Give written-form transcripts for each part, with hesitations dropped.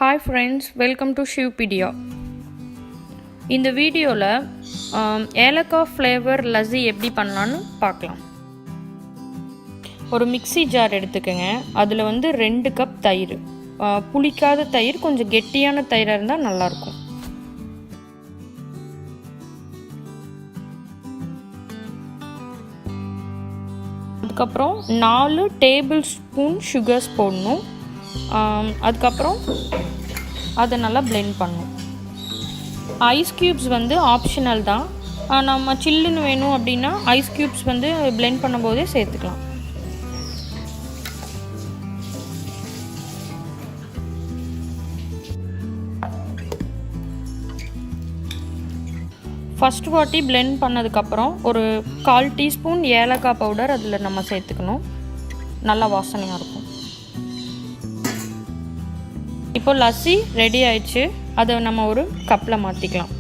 Hi friends, welcome to Shivpedia. இந்த வீடியோவில் ஏலக்காய் ஃப்ளேவர் லஸ்ஸி எப்படி பண்ணலான்னு பார்க்கலாம். ஒரு மிக்ஸி ஜார் எடுத்துக்கோங்க. அதில் 2 கப் தயிர், புளிக்காத தயிர், கொஞ்சம் கெட்டியான தயிராக இருந்தால் நல்லாயிருக்கும். அதுக்கப்புறம் 4 டேபிள் ஸ்பூன் சுகர்ஸ் போடணும். அதுக்கப்புறம் அதை நல்லா பிளெண்ட் பண்ணணும். ஐஸ் க்யூப்ஸ் ஆப்ஷனல் தான். நம்ம சில்லுன்னு வேணும் அப்படின்னா ஐஸ் க்யூப்ஸ் பிளெண்ட் பண்ணும்போதே சேர்த்துக்கலாம். ஃபஸ்ட் வாட்டி பிளெண்ட் பண்ணதுக்கப்புறம் ஒரு 1/4 டீஸ்பூன் ஏலக்காய் பவுடர் அதில் நம்ம சேர்த்துக்கணும். நல்லா வாசனையாக இருக்கும். இப்போ லஸ்ஸி ரெடி ஆயிடுச்சு. அதை நம்ம ஒரு கப்பில் மாற்றிக்கலாம்.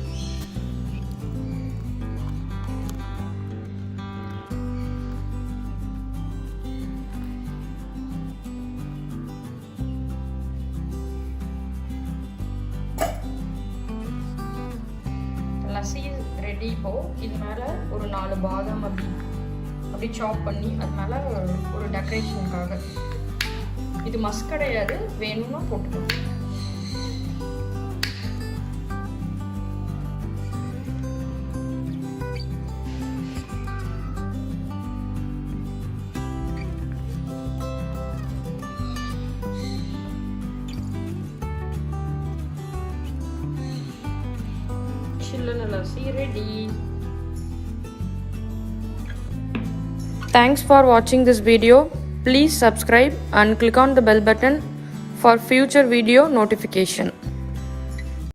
லஸ்ஸி ரெடி. இப்போது இது மேலே ஒரு 4 பாதாம் அப்படி சாப் பண்ணி அது மேலே ஒரு டெக்கரேஷனுக்காக. இது மஸ்ட் கிடையாது, வேணும்னா போட்டுக்கலாம். சில்லுன்னு lassi ready. Thanks for watching this video. Please subscribe and click on the bell button for future video notification.